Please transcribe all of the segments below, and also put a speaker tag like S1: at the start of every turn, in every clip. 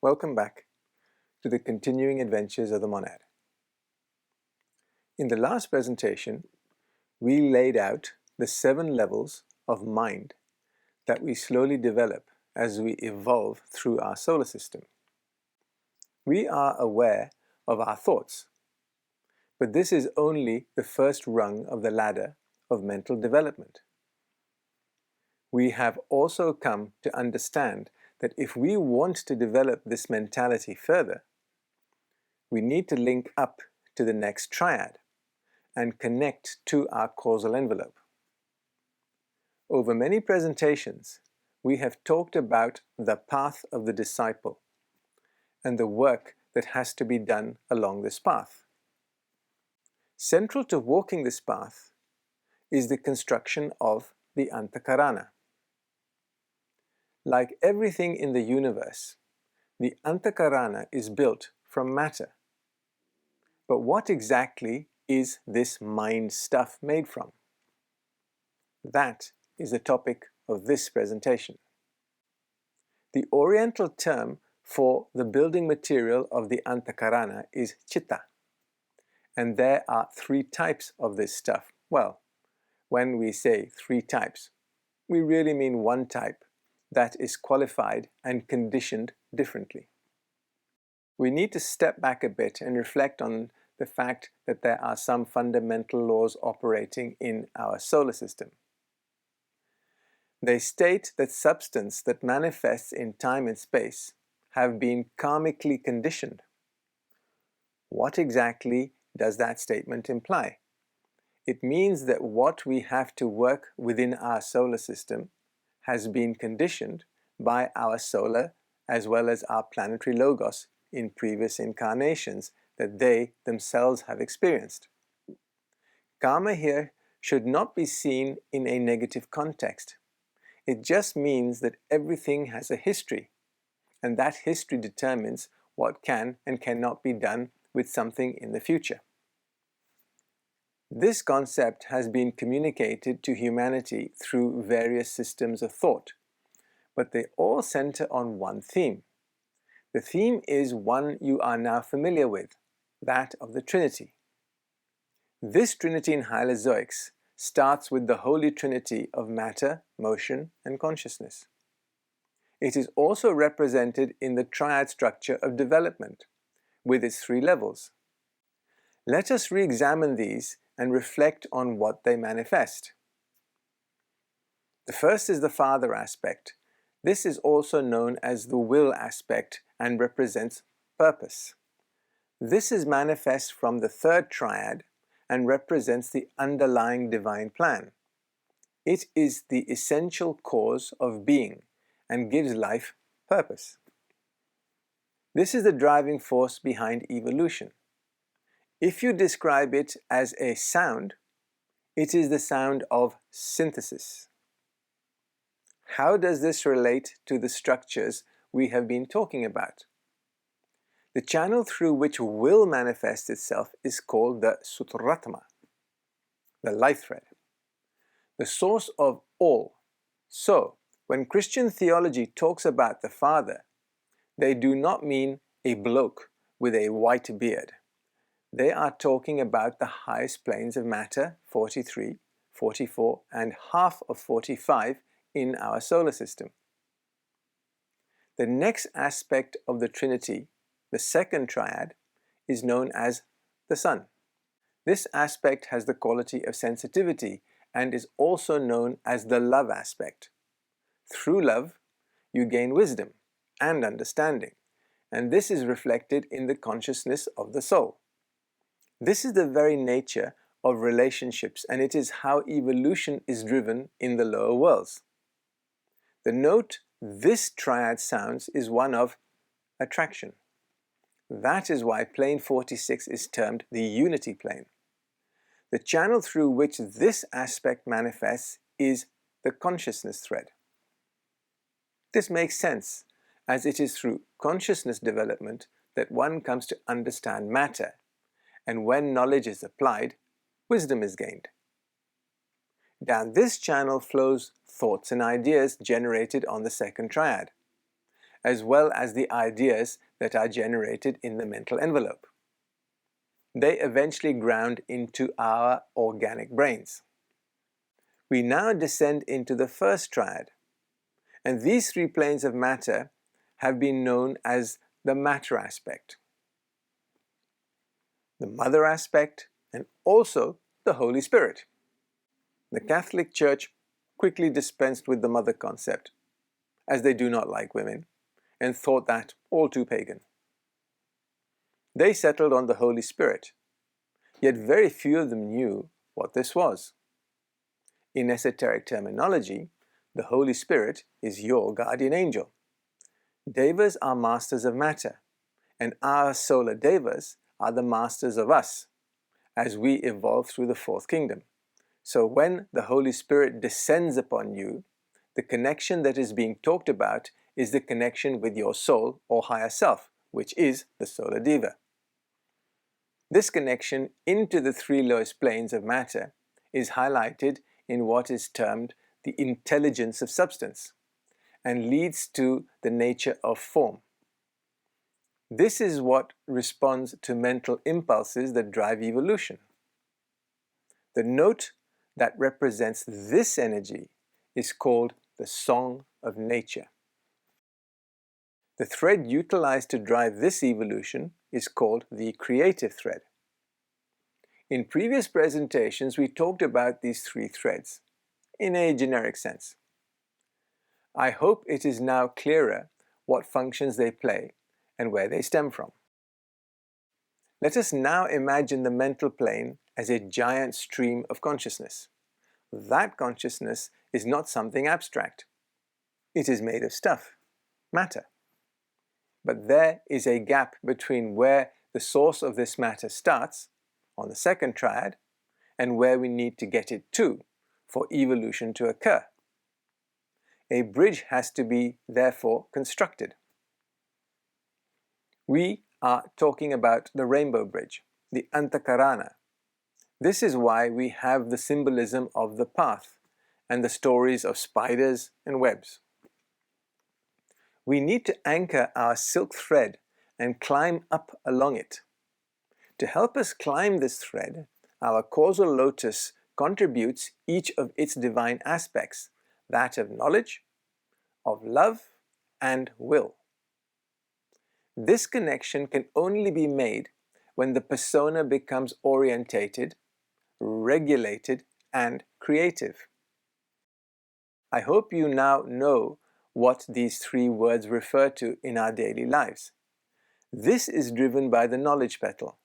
S1: Welcome back to the continuing adventures of the monad. In the last presentation, we laid out the 7 levels of mind that we slowly develop as we evolve through our solar system. We are aware of our thoughts, but this is only the first rung of the ladder of mental development. We have also come to understand that if we want to develop this mentality further, we need to link up to the next triad and connect to our causal envelope. Over many presentations, we have talked about the path of the disciple and the work that has to be done along this path. Central to walking this path is the construction of the Antahkarana. Like everything in the universe, the Antahkarana is built from matter. But what exactly is this mind stuff made from? That is the topic of this presentation. The Oriental term for the building material of the Antahkarana is chitta, and there are 3 types of this stuff. Well, when we say 3 types, we really mean 1 type that is qualified and conditioned differently. We need to step back a bit and reflect on the fact that there are some fundamental laws operating in our solar system. They state that substance that manifests in time and space have been karmically conditioned. What exactly does that statement imply? It means that what we have to work within our solar system has been conditioned by our solar as well as our planetary logos in previous incarnations that they themselves have experienced. Karma here should not be seen in a negative context. It just means that everything has a history, and that history determines what can and cannot be done with something in the future. This concept has been communicated to humanity through various systems of thought, but they all center on one theme. The theme is one you are now familiar with, that of the Trinity. This Trinity in Hylozoics starts with the Holy Trinity of matter, motion, and consciousness. It is also represented in the triad structure of development, with its 3 levels. Let us re-examine these and reflect on what they manifest. The first is the father aspect. This is also known as the will aspect and represents purpose. This is manifest from the 3rd triad and represents the underlying divine plan. It is the essential cause of being and gives life purpose. This is the driving force behind evolution. If you describe it as a sound, it is the sound of synthesis. How does this relate to the structures we have been talking about? The channel through which will manifest itself is called the Sutratma, the life thread, the source of all. So, when Christian theology talks about the Father, they do not mean a bloke with a white beard. They are talking about the highest planes of matter, 43, 44, and half of 45 in our solar system. The next aspect of the Trinity, the 2nd triad, is known as the Sun. This aspect has the quality of sensitivity and is also known as the love aspect. Through love, you gain wisdom and understanding, and this is reflected in the consciousness of the soul. This is the very nature of relationships, and it is how evolution is driven in the lower worlds. The note this triad sounds is one of attraction. That is why plane 46 is termed the unity plane. The channel through which this aspect manifests is the consciousness thread. This makes sense, as it is through consciousness development that one comes to understand matter, and when knowledge is applied, wisdom is gained. Down this channel flows thoughts and ideas generated on the 2nd triad. as well as the ideas that are generated in the mental envelope. They eventually ground into our organic brains. We now descend into the first triad, and these three planes of matter have been known as the matter aspect, the mother aspect, and also the Holy Spirit. The Catholic Church quickly dispensed with the mother concept, as they do not like women, and thought that all too pagan. They settled on the Holy Spirit, yet very few of them knew what this was. In esoteric terminology, the Holy Spirit is your guardian angel. Devas are masters of matter, and our solar devas are the masters of us, as we evolve through the fourth kingdom. So when the Holy Spirit descends upon you, the connection that is being talked about is the connection with your soul or higher self, which is the solar deva. This connection into the three lowest planes of matter is highlighted in what is termed the intelligence of substance and leads to the nature of form. This is what responds to mental impulses that drive evolution. The note that represents this energy is called the song of nature. The thread utilized to drive this evolution is called the creative thread. In previous presentations, we talked about these three threads in a generic sense. I hope it is now clearer what functions they play and where they stem from. Let us now imagine the mental plane as a giant stream of consciousness. That consciousness is not something abstract. It is made of stuff, matter. But there is a gap between where the source of this matter starts, on the second triad, and where we need to get it to for evolution to occur. A bridge has to be, therefore, constructed. We are talking about the rainbow bridge, the Antahkarana. This is why we have the symbolism of the path and the stories of spiders and webs. We need to anchor our silk thread and climb up along it. To help us climb this thread, our causal lotus contributes each of its divine aspects, that of knowledge, of love, and will. This connection can only be made when the persona becomes orientated, regulated, and creative. I hope you now know what these three words refer to in our daily lives. This is driven by the knowledge petal.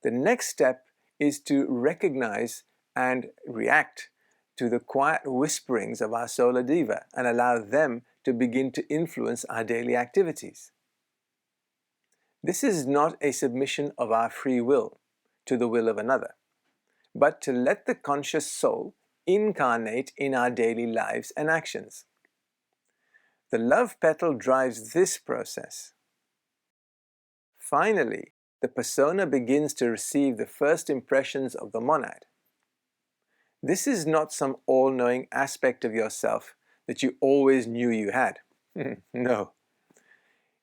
S1: The next step is to recognize and react to the quiet whisperings of our solar deva and allow them to begin to influence our daily activities. This is not a submission of our free will to the will of another, but to let the conscious soul incarnate in our daily lives and actions. The love petal drives this process. Finally, the persona begins to receive the first impressions of the monad. This is not some all-knowing aspect of yourself that you always knew you had. No.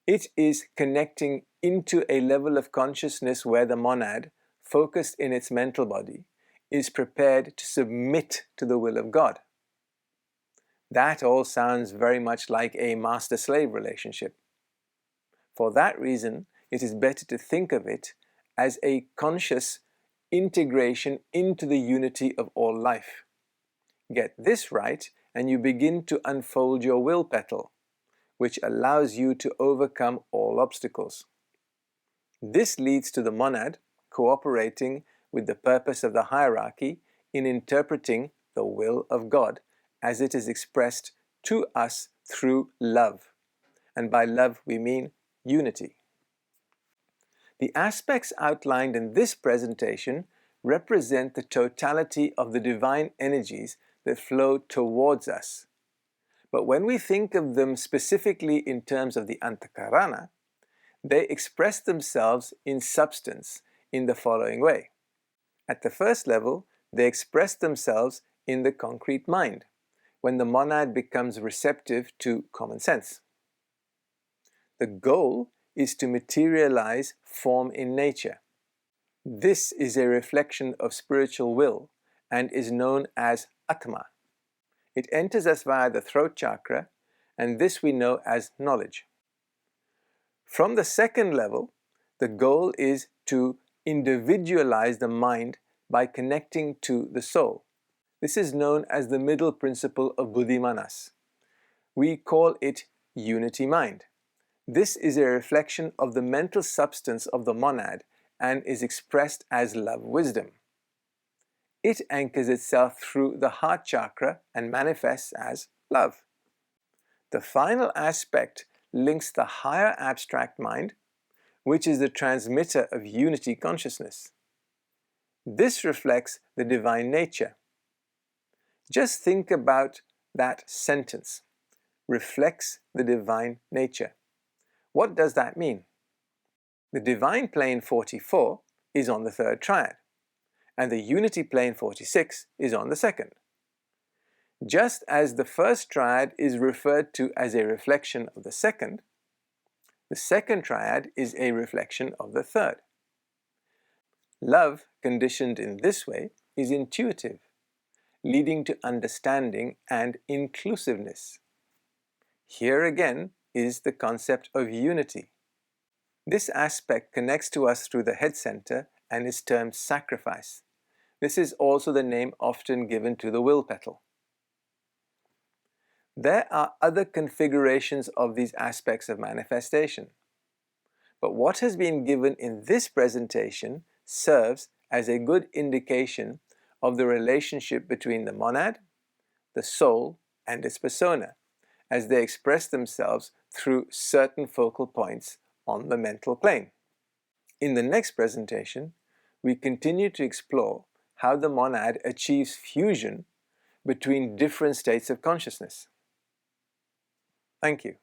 S1: It is connecting into a level of consciousness where the monad, focused in its mental body, is prepared to submit to the will of God. That all sounds very much like a master-slave relationship. For that reason, it is better to think of it as a conscious integration into the unity of all life. Get this right, and you begin to unfold your will petal, which allows you to overcome all obstacles. This leads to the monad cooperating with the purpose of the hierarchy in interpreting the will of God as it is expressed to us through love. And by love we mean unity. The aspects outlined in this presentation represent the totality of the divine energies that flow towards us. But when we think of them specifically in terms of the Antahkarana, they express themselves in substance in the following way. At the first level, they express themselves in the concrete mind, when the monad becomes receptive to common sense. The goal is to materialize form in nature. This is a reflection of spiritual will and is known as Atma. It enters us via the throat chakra, and this we know as knowledge. From the second level, the goal is to individualize the mind by connecting to the soul. This is known as the middle principle of Buddhimanas. We call it unity mind. This is a reflection of the mental substance of the monad and is expressed as love wisdom. It anchors itself through the heart chakra and manifests as love. The final aspect links the higher abstract mind, which is the transmitter of unity consciousness. This reflects the divine nature. Just think about that sentence. Reflects the divine nature. What does that mean? The divine plane 44 is on the third triad, and the unity plane 46 is on the second. Just as the first triad is referred to as a reflection of the second triad is a reflection of the third. Love, conditioned in this way, is intuitive, leading to understanding and inclusiveness. Here again is the concept of unity. This aspect connects to us through the head center and is termed sacrifice. This is also the name often given to the will petal. There are other configurations of these aspects of manifestation, but what has been given in this presentation serves as a good indication of the relationship between the monad, the soul, and its persona, as they express themselves through certain focal points on the mental plane. In the next presentation, we continue to explore how the monad achieves fusion between different states of consciousness. Thank you.